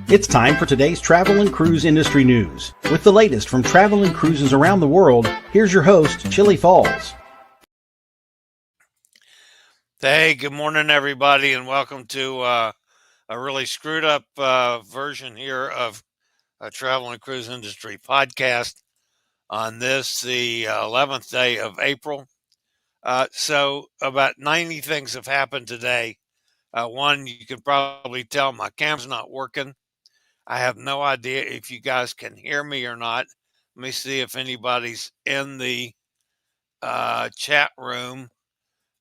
It's time for today's travel and cruise industry news. With the latest from travel and cruises around the world, here's your host, Chili Falls. Hey, good morning, everybody, and welcome to a really screwed up version here of a travel and cruise industry podcast on this, the 11th day of April. So, about 90 things have happened today. One, you can probably tell my camera's not working. I have no idea if you guys can hear me or not. Let me see if anybody's in the chat room.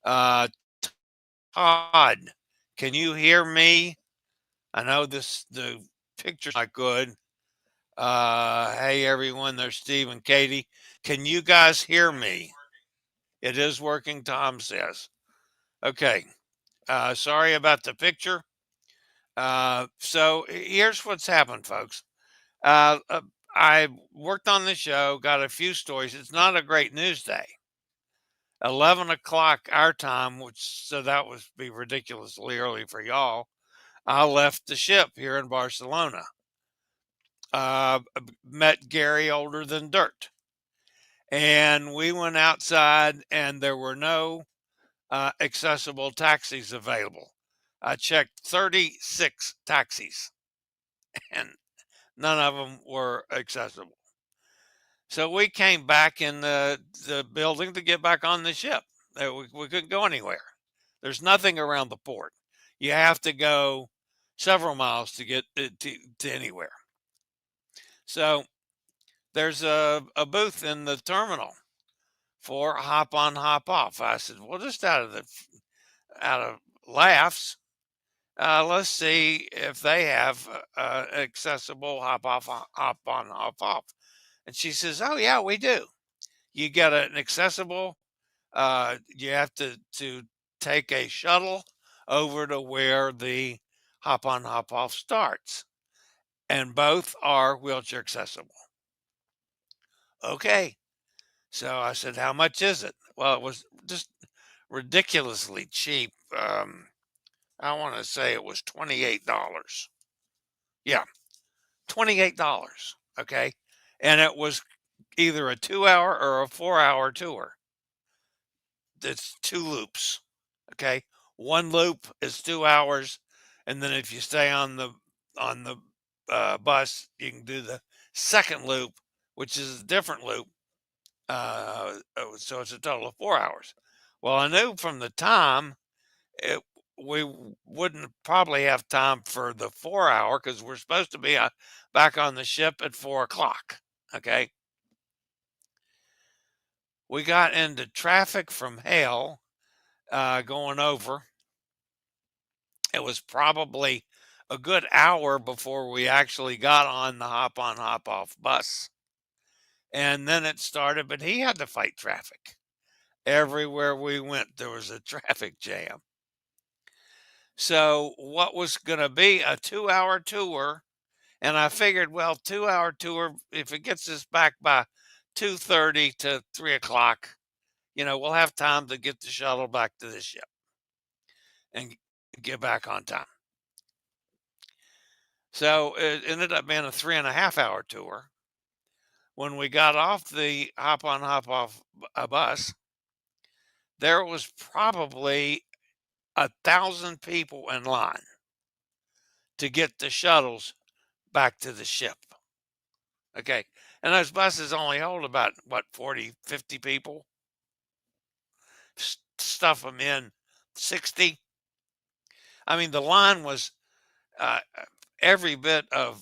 Uh, Todd, can you hear me? I know the picture's not good. Hey everyone, there's Steve and Katie. Can you guys hear me? It is working, Tom says. Okay. Sorry about the picture. So here's what's happened, folks. Uh, uh, I worked on the show, got a few stories. It's not a great news day. 11 o'clock our time, which so that would be ridiculously early for y'all. I left the ship here in Barcelona. uh, Met Gary older than dirt. And we went outside and there were no accessible taxis available. I checked 36 taxis and none of them were accessible. So we came back in the building to get back on the ship. We couldn't go anywhere. There's nothing around the port. You have to go several miles to get to anywhere. So there's a booth in the terminal for hop on, hop off. I said, well, just out of laughs, let's see if they have accessible hop on, hop off. And she says, oh yeah, we do. You get an accessible. You have to take a shuttle over to where the hop on, hop off starts, and both are wheelchair accessible. Okay. So I said, how much is it? Well, it was just ridiculously cheap. I want to say it was $28. Yeah, $28. Okay. And it was either a 2 hour or a 4 hour tour. It's two loops. Okay. One loop is 2 hours. And then if you stay on the bus, you can do the second loop, which is a different loop. So it's a total of 4 hours. Well, I knew from the time it, we wouldn't probably have time for the 4 hour because we're supposed to be back on the ship at 4 o'clock. Okay. We got into traffic from hell going over. It was probably a good hour before we actually got on the hop on, hop off bus. And then it started, but he had to fight traffic. Everywhere we went, there was a traffic jam. So, what was going to be a 2 hour tour, and I figured, well, 2 hour tour, if it gets us back by 2:30 to 3 o'clock, we'll have time to get the shuttle back to the ship and get back on time. So it ended up being a 3.5 hour tour. When we got off the hop on, hop off a bus, there was probably 1,000 people in line to get the shuttles back to the ship. Okay. And those buses only hold about, what, 40, 50 people? Stuff them in 60. I mean, the line was uh, every bit of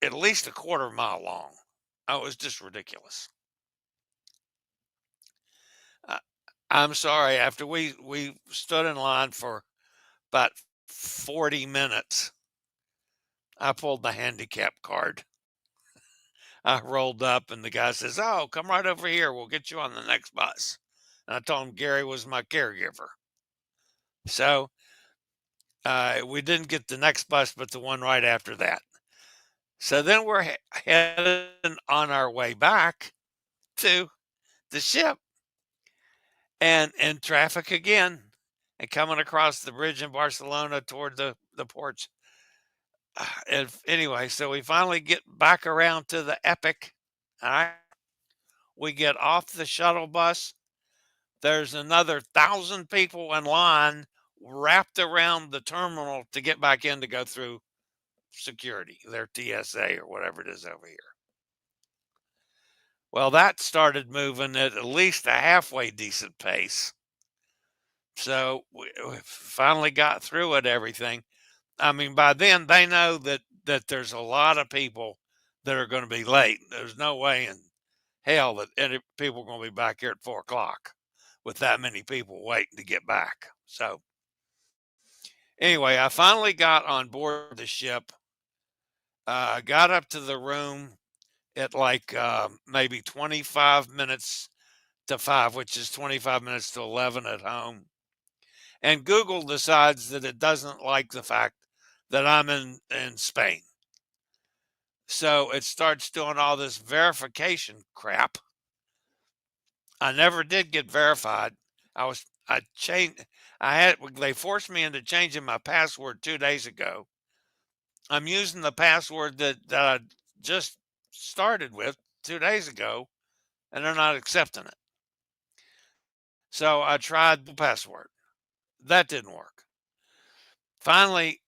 at least a quarter mile long. Oh, it was just ridiculous. Uh, I'm sorry. After we stood in line for about 40 minutes, I pulled the handicap card. I rolled up, and the guy says, "Oh, come right over here. We'll get you on the next bus." And I told him Gary was my caregiver. So we didn't get the next bus, but the one right after that. So then we're heading on our way back to the ship, and in traffic again, and coming across the bridge in Barcelona toward the ports. And anyway, so we finally get back around to the Epic. All right. We get off the shuttle bus. There's another 1,000 people in line wrapped around the terminal to get back in to go through security, their TSA or whatever it is over here. Well, that started moving at least a halfway decent pace. So we finally got through it, everything. I mean, by then they know that there's a lot of people that are going to be late. There's no way in hell that any people are going to be back here at 4 o'clock with that many people waiting to get back. So anyway, I finally got on board the ship. Got up to the room at like maybe 25 minutes to 5, which is 25 minutes to 11 at home. And Google decides that it doesn't like the fact that I'm in Spain. So it starts doing all this verification crap. I never did get verified. I changed I had they forced me into changing my password 2 days ago. I'm using the password that I just started with 2 days ago, and they're not accepting it. So I tried the password. That didn't work. Finally,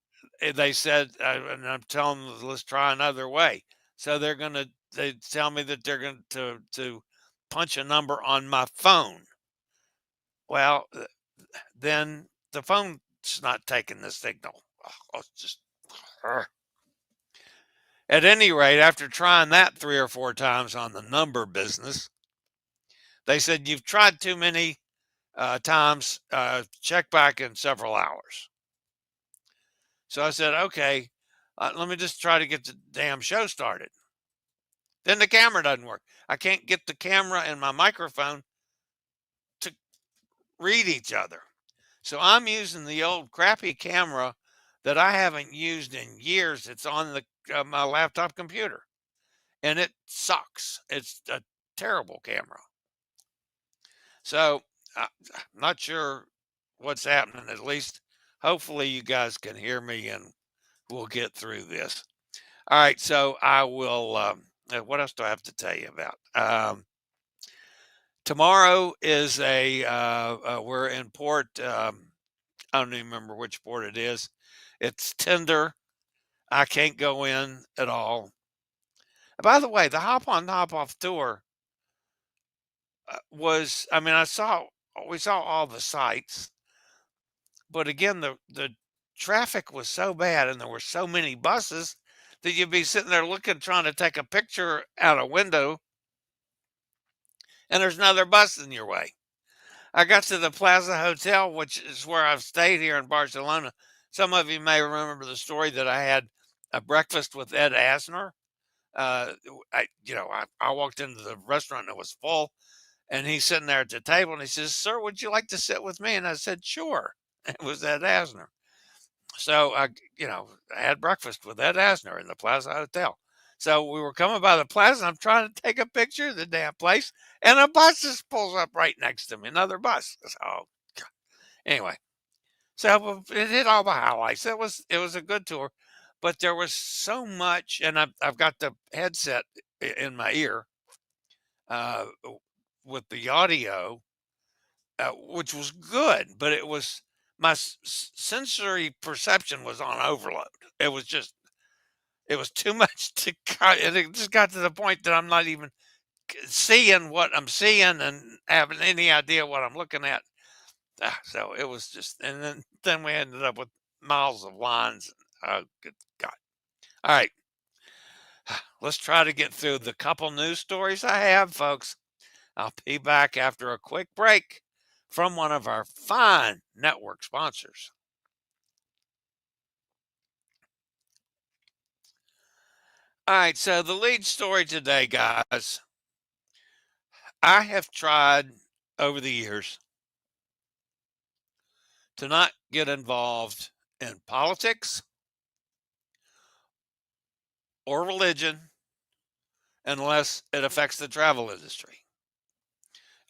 they said, and I'm telling them, let's try another way. So they tell me that they're going to punch a number on my phone. Well, then the phone's not taking the signal. Oh, it's just, ugh. At any rate, after trying that 3 or 4 times on the number business, they said, you've tried too many times, check back in several hours. So I said, okay, let me just try to get the damn show started. Then the camera doesn't work. I can't get the camera and my microphone to read each other. So I'm using the old crappy camera that I haven't used in years. It's on my laptop computer, and it sucks. It's a terrible camera. So I'm not sure what's happening. At least, hopefully, you guys can hear me, and we'll get through this. All right. So I will. What else do I have to tell you about? Tomorrow is we're in port. I don't even remember which port it is. It's tender. I can't go in at all. By the way, the hop on hop off tour was. I mean, we saw all the sights, but again, the traffic was so bad, and there were so many buses that you'd be sitting there looking, trying to take a picture out a window, and there's another bus in your way. I got to the Plaza Hotel, which is where I've stayed here in Barcelona. Some of you may remember the story that I had a breakfast with Ed Asner. I walked into the restaurant and it was full, and he's sitting there at the table and he says, "Sir, would you like to sit with me?" And I said, "Sure." It was Ed Asner. So I had breakfast with Ed Asner in the Plaza Hotel. So we were coming by the plaza, and I'm trying to take a picture of the damn place, and a bus just pulls up right next to me, another bus. So anyway, so it hit all the highlights. It was a good tour, but there was so much, and I've got the headset in my ear uh, with the audio, which was good, but it was my sensory perception was on overload. It was just it was too much to cut, and it just got to the point that I'm not even seeing what I'm seeing and having any idea what I'm looking at. So it was just, and then we ended up with miles of lines. Oh, good God! All right, let's try to get through the couple news stories I have, folks. I'll be back after a quick break from one of our fine network sponsors. All right, so the lead story today, guys. I have tried over the years to not get involved in politics or religion unless it affects the travel industry.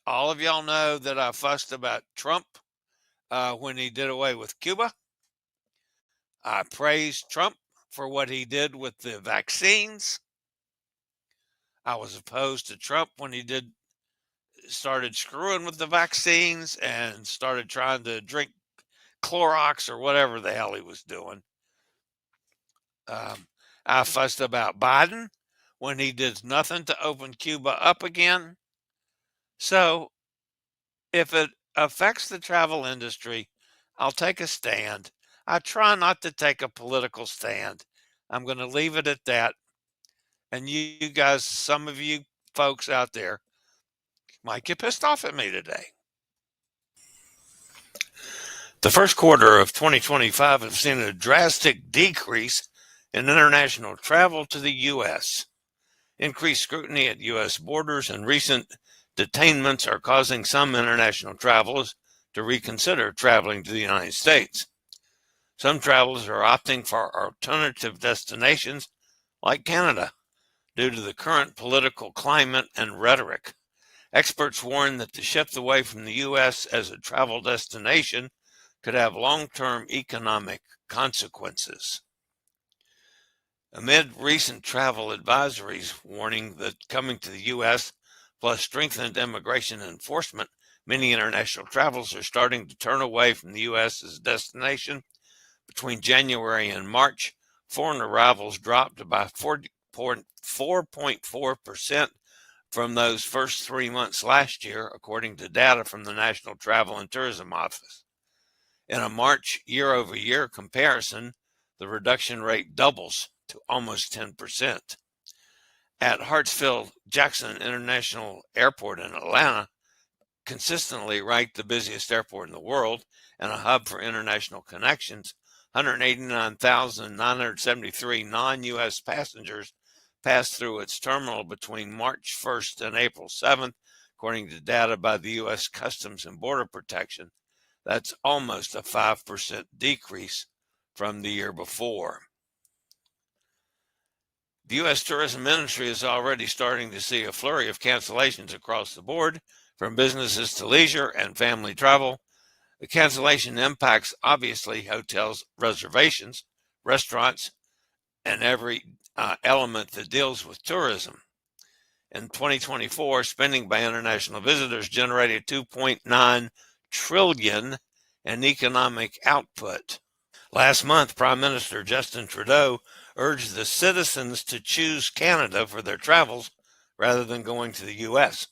All of y'all know that I fussed about Trump when he did away with Cuba. I praised Trump for what he did with the vaccines. I was opposed to Trump when he started screwing with the vaccines and started trying to drink Clorox or whatever the hell he was doing. I fussed about Biden when he did nothing to open Cuba up again. So if it affects the travel industry, I'll take a stand. I try not to take a political stand. I'm going to leave it at that. And you guys, some of you folks out there might get pissed off at me today. The first quarter of 2025 has seen a drastic decrease in international travel to the U.S. Increased scrutiny at U.S. borders and recent detainments are causing some international travelers to reconsider traveling to the United States. Some travelers are opting for alternative destinations like Canada due to the current political climate and rhetoric. Experts warn that the shift away from the U.S. as a travel destination could have long-term economic consequences. Amid recent travel advisories warning that coming to the U.S. plus strengthened immigration enforcement, many international travelers are starting to turn away from the U.S. as a destination. Between January and March, foreign arrivals dropped by 4.4% from those first 3 months last year, according to data from the National Travel and Tourism Office. In a March year-over-year comparison, the reduction rate doubles to almost 10%. At Hartsfield-Jackson International Airport in Atlanta, consistently ranked the busiest airport in the world and a hub for international connections, 189,973 non-U.S. passengers passed through its terminal between March 1st and April 7th, according to data by the U.S. Customs and Border Protection. That's almost a 5% decrease from the year before. The U.S. tourism industry is already starting to see a flurry of cancellations across the board, from businesses to leisure and family travel. The cancellation impacts, obviously, hotels, reservations, restaurants, and every element that deals with tourism. In 2024, spending by international visitors generated $2.9 trillion in economic output. Last month, Prime Minister Justin Trudeau urged the citizens to choose Canada for their travels rather than going to the U.S.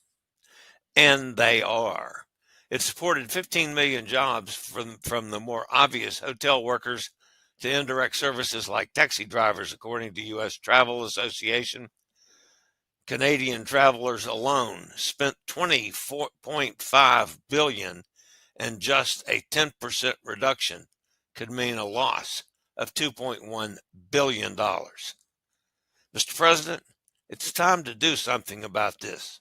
And they are. It supported 15 million jobs from the more obvious hotel workers to indirect services like taxi drivers, according to U.S. Travel Association. Canadian travelers alone spent $24.5 billion, and just a 10% reduction could mean a loss of $2.1 billion. Mr. President, it's time to do something about this.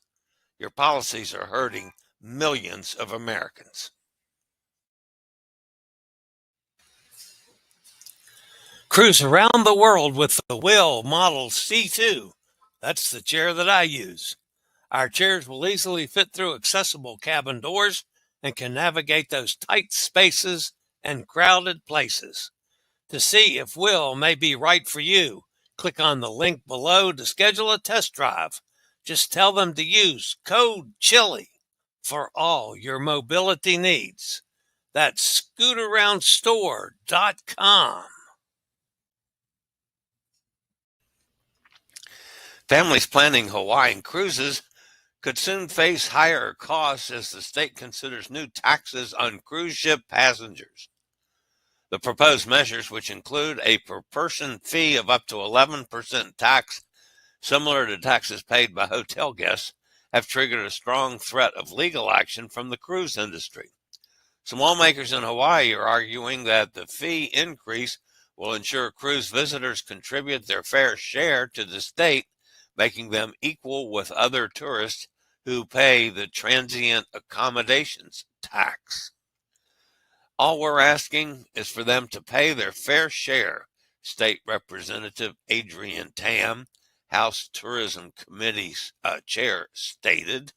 Your policies are hurting millions of Americans. Cruise around the world with the Will Model C2. That's the chair that I use. Our chairs will easily fit through accessible cabin doors and can navigate those tight spaces and crowded places. To see if Will may be right for you, click on the link below to schedule a test drive. Just tell them to use code CHILLY for all your mobility needs. That's scootaroundstore.com. Families planning Hawaiian cruises could soon face higher costs as the state considers new taxes on cruise ship passengers. The proposed measures, which include a per-person fee of up to 11% tax, similar to taxes paid by hotel guests, have triggered a strong threat of legal action from the cruise industry. Some lawmakers in Hawaii are arguing that the fee increase will ensure cruise visitors contribute their fair share to the state, making them equal with other tourists who pay the transient accommodations tax. All we're asking is for them to pay their fair share, State Representative Adrian Tam, House Tourism Committee chair, stated.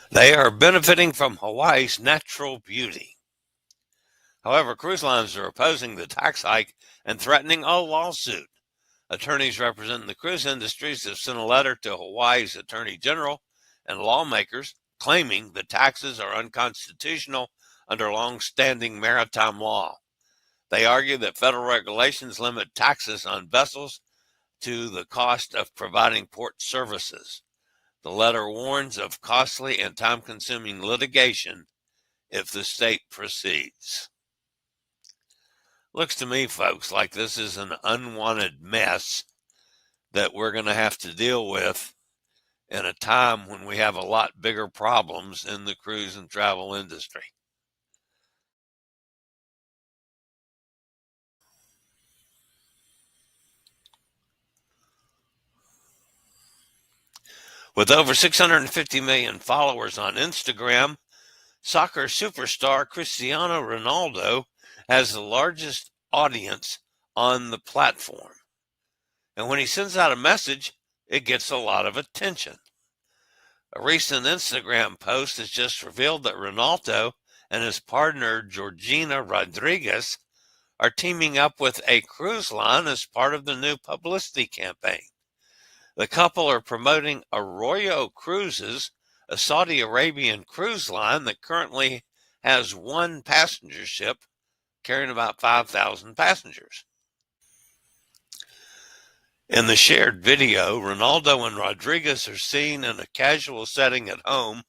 They are benefiting from Hawaii's natural beauty. However, cruise lines are opposing the tax hike and threatening a lawsuit. Attorneys representing the cruise industries have sent a letter to Hawaii's Attorney General and lawmakers claiming the taxes are unconstitutional under long-standing maritime law. They argue that federal regulations limit taxes on vessels to the cost of providing port services. The letter warns of costly and time-consuming litigation if the state proceeds. Looks to me, folks, like this is an unwanted mess that we're going to have to deal with in a time when we have a lot bigger problems in the cruise and travel industry. With over 650 million followers on Instagram, soccer superstar Cristiano Ronaldo has the largest audience on the platform. And when he sends out a message, it gets a lot of attention. A recent Instagram post has just revealed that Ronaldo and his partner Georgina Rodriguez are teaming up with a cruise line as part of the new publicity campaign. The couple are promoting Arroyo Cruises, a Saudi Arabian cruise line that currently has one passenger ship carrying about 5,000 passengers. In the shared video, Ronaldo and Rodriguez are seen in a casual setting at home,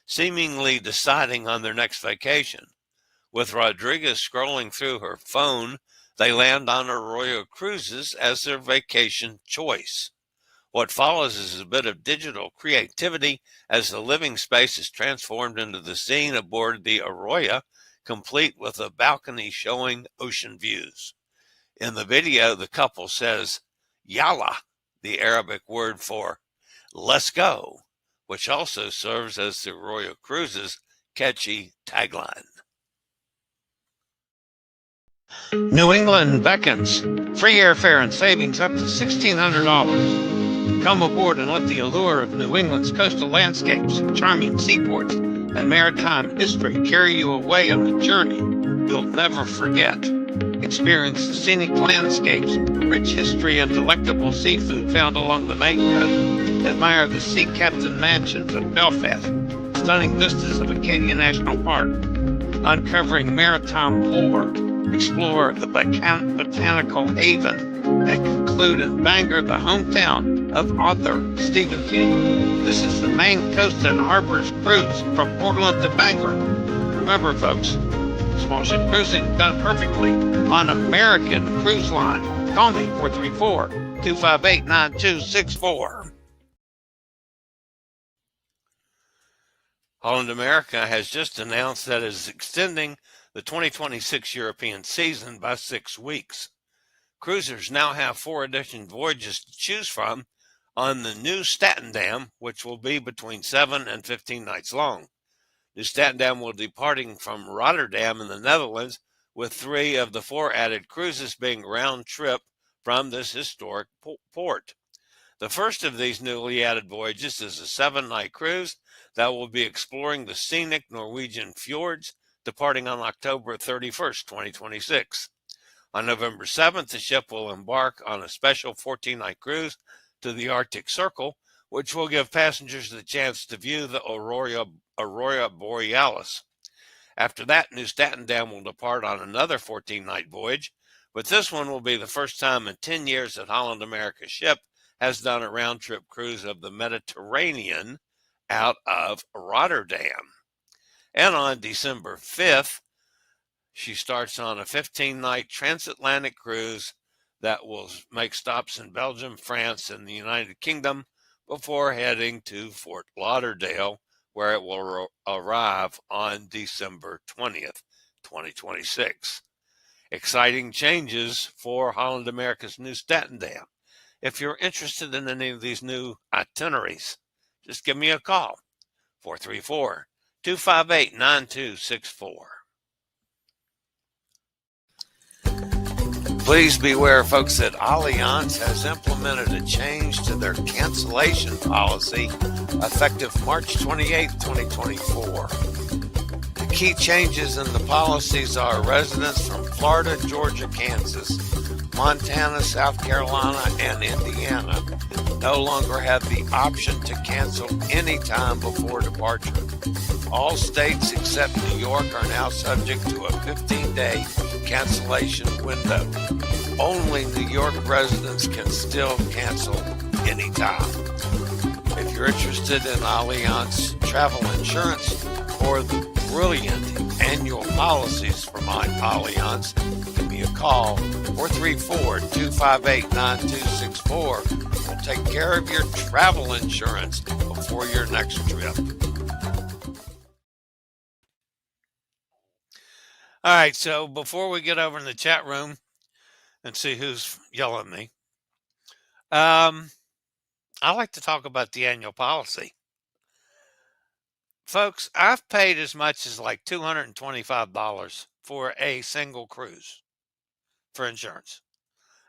seemingly deciding on their next vacation. With Rodriguez scrolling through her phone, they land on Arroyo Cruises as their vacation choice. What follows is a bit of digital creativity as the living space is transformed into the scene aboard the Arroyo, complete with a balcony showing ocean views. In the video, the couple says, "Yalla," the Arabic word for "let's go," which also serves as the Arroyo Cruises' catchy tagline. New England beckons. Free airfare and savings up to $1,600. Come aboard and let the allure of New England's coastal landscapes, charming seaports, and maritime history carry you away on a journey you'll never forget. Experience the scenic landscapes, rich history, and delectable seafood found along the Main Coast. Admire the Sea Captain Mansions of Belfast, stunning vistas of Acadia National Park, uncovering maritime lore. Explore the botanical haven and conclude in Bangor, the hometown of author Stephen King. This is the Main Coast and Harbors Cruise from Portland to Bangor. Remember, folks, small ship cruising done perfectly on American Cruise Line. Call me 434-258-9264. Holland America has just announced that it is extending the 2026 European season by 6 weeks. Cruisers now have 4 additional voyages to choose from on the New Statendam, which will be between 7 and 15 nights long. New Statendam will be departing from Rotterdam in the Netherlands, with 3 of the 4 added cruises being round trip from this historic port. The first of these newly added voyages is a 7-night cruise that will be exploring the scenic Norwegian fjords, departing on October 31st, 2026. On November 7th, the ship will embark on a special 14-night cruise to the Arctic Circle, which will give passengers the chance to view the Aurora Borealis. After that, New Statendam will depart on another 14-night voyage, but this one will be the first time in 10 years that Holland America's ship has done a round-trip cruise of the Mediterranean out of Rotterdam. And on December 5th, she starts on a 15-night transatlantic cruise that will make stops in Belgium, France, and the United Kingdom before heading to Fort Lauderdale, where it will arrive on December 20th, 2026. Exciting changes for Holland America's New Statendam. If you're interested in any of these new itineraries, just give me a call, 434-258-9264. Please beware, folks, that Allianz has implemented a change to their cancellation policy effective March 28, 2024. The key changes in the policies are residents from Florida, Georgia, Kansas, Montana, South Carolina, and Indiana no longer have the option to cancel any time before departure. All states except New York are now subject to a 15-day cancellation window. Only New York residents can still cancel anytime. If you're interested in Allianz travel insurance or the brilliant annual policies from Allianz, give me a call, 434-258-9264. We'll take care of your travel insurance before your next trip. All right, so before we get over in the chat room and see who's yelling at me, I like to talk about the annual policy. Folks, I've paid as much as like $225 for a single cruise for insurance.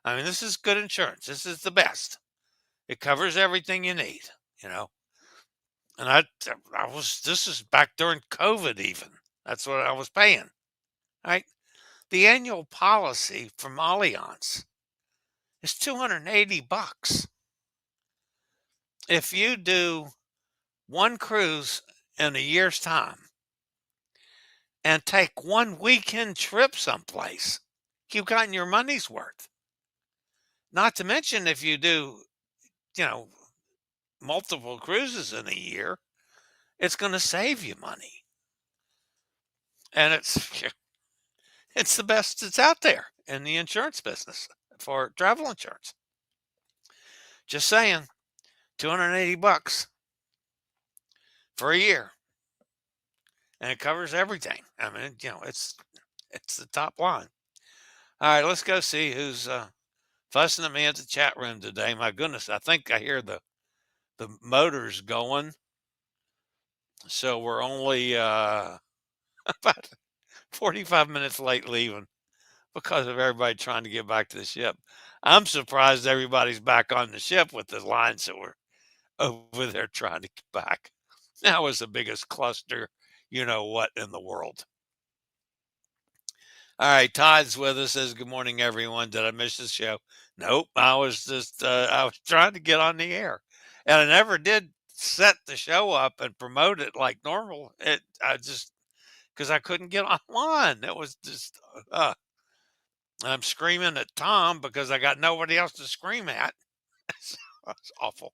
I mean, this is good insurance. This is the best. It covers everything you need, you know. And this is back during COVID even. That's what I was paying. Right? The annual policy from Allianz is $280. If you do one cruise in a year's time and take one weekend trip someplace, you've gotten your money's worth. Not to mention if you do, multiple cruises in a year, it's going to save you money. And it's the best that's out there in the insurance business for travel insurance. Just saying, $280 for a year. And it covers everything. I mean, it's the top line. All right, let's go see who's fussing at me at the chat room today. My goodness, I think I hear the motors going. So we're only about 45 minutes late leaving because of everybody trying to get back to the ship. I'm surprised everybody's back on the ship with the lines that were over there trying to get back. That was the biggest cluster, in the world. All right, Todd's with us. Says, good morning, everyone. Did I miss the show? Nope. I was trying to get on the air. And I never did set the show up and promote it like normal. Because I couldn't get online. It was just, I'm screaming at Tom because I got nobody else to scream at. That's awful.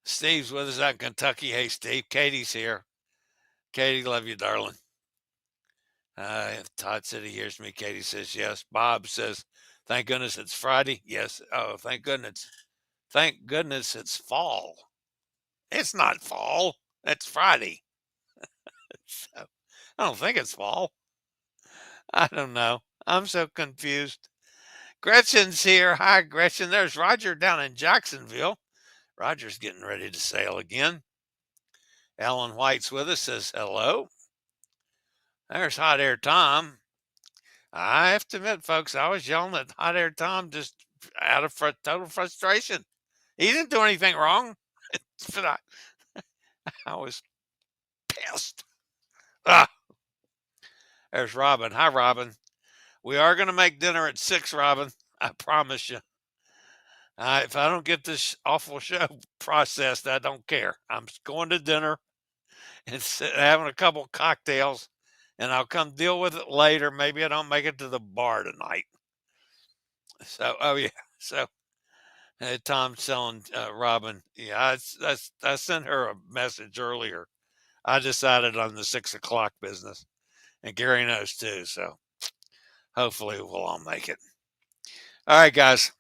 Steve's with us out in Kentucky. Hey, Steve. Katie's here. Katie, love you, darling. Todd said he hears me. Katie says yes. Bob says, thank goodness it's Friday. Yes. Oh, thank goodness. Thank goodness it's fall. It's not fall. It's Friday. So, I don't think it's fall. I don't know. I'm so confused. Gretchen's here. Hi, Gretchen. There's Roger down in Jacksonville. Roger's getting ready to sail again. Ellen White's with us. Says hello. There's Hot Air Tom. I have to admit, folks, I was yelling at Hot Air Tom just out of total frustration. He didn't do anything wrong, but I was pissed. There's Robin. Hi, Robin. We are going to make dinner at 6, Robin. I promise you. If I don't get this awful show processed, I don't care. I'm going to dinner and having a couple cocktails, and I'll come deal with it later. Maybe I don't make it to the bar tonight. So, oh yeah. So, Tom's telling Robin, yeah, I sent her a message earlier. I decided on the 6 o'clock business, and Gary knows too. So, hopefully, we'll all make it. All right, guys.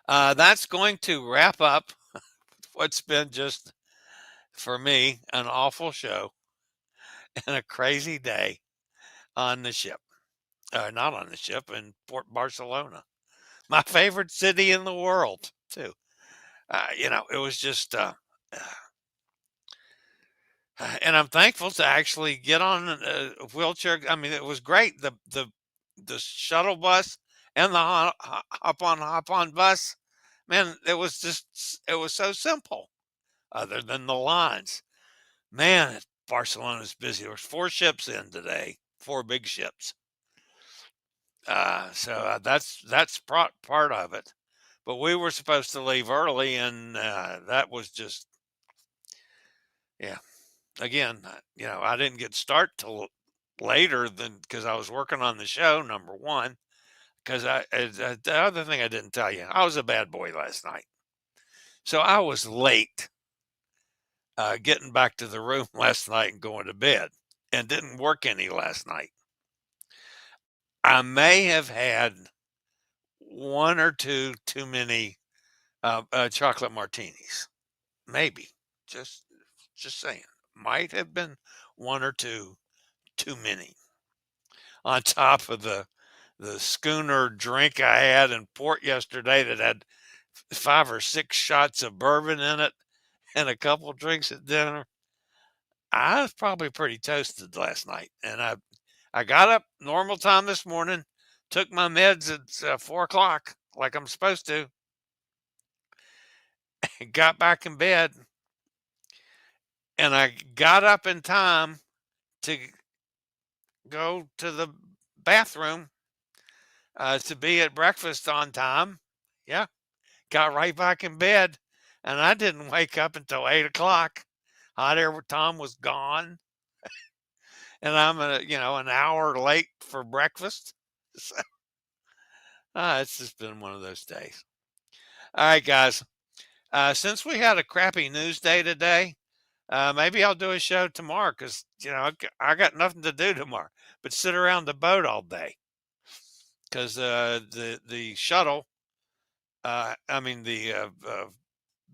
That's going to wrap up what's been just, for me, an awful show and a crazy day on the ship. Not on the ship, in Port Barcelona. My favorite city in the world, too. It was just, and I'm thankful to actually get on a wheelchair. I mean, it was great. The shuttle bus and the hop on bus, man, it was so simple other than the lines. Man, Barcelona's busy. There's 4 ships in today, 4 big ships. So that's part of it. But we were supposed to leave early, and that was just, yeah. Again, I didn't get start till later than because I was working on the show. Number one, because the other thing I didn't tell you, I was a bad boy last night, so I was late getting back to the room last night and going to bed, and didn't work any last night. I may have had 1 or 2 too many chocolate martinis, maybe. Just just saying, might have been 1 or 2 too many. On top of the schooner drink I had in port yesterday that had 5 or 6 shots of bourbon in it and a couple drinks at dinner. I was probably pretty toasted last night, and I got up normal time this morning, took my meds at 4 o'clock like I'm supposed to, and got back in bed, and I got up in time to go to the bathroom to be at breakfast on time. Yeah, got right back in bed, and I didn't wake up until 8 o'clock. Hot air Tom was gone, and I'm an hour late for breakfast. So, it's just been one of those days. All right, guys. Since we had a crappy news day today, maybe I'll do a show tomorrow because I got nothing to do tomorrow but sit around the boat all day. Because the shuttle, I mean the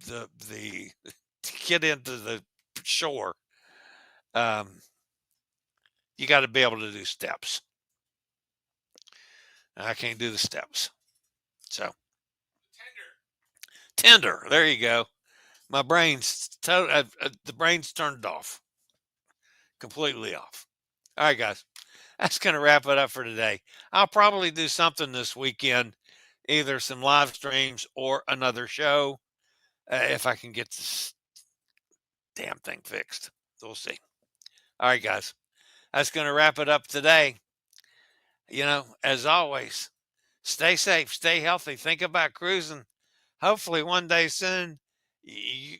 to get into the shore, um, you got to be able to do steps. I can't do the steps, so tender. There you go. My the brain's turned off, completely off. All right, guys, that's gonna wrap it up for today. I'll probably do something this weekend, either some live streams or another show, if I can get this damn thing fixed. We'll see. All right, guys, that's gonna wrap it up today. As always, stay safe, stay healthy, think about cruising. Hopefully, one day soon,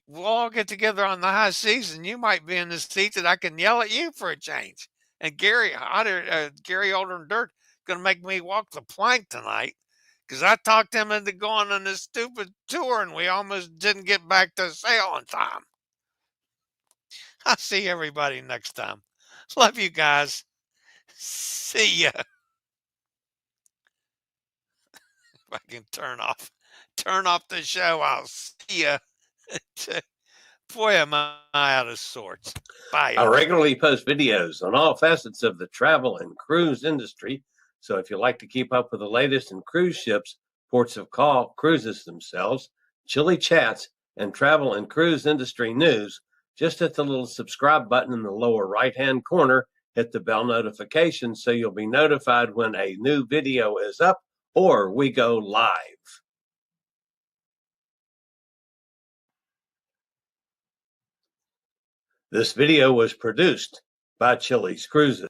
we'll all get together on the high seas, and you might be in the seat that I can yell at you for a change. And Gary Older and Dirt, going to make me walk the plank tonight because I talked him into going on this stupid tour, and we almost didn't get back to sail on time. I'll see everybody next time. Love you guys. See ya. If I can turn off the show, I'll see ya. Boy, am I out of sorts. Bye, I y'all. regularly post videos on all facets of the travel and cruise industry. So if you like to keep up with the latest in cruise ships, ports of call, cruises themselves, chilly chats, and travel and cruise industry news, just hit the little subscribe button in the lower right-hand corner, hit the bell notification so you'll be notified when a new video is up or we go live. This video was produced by Chili's Cruises.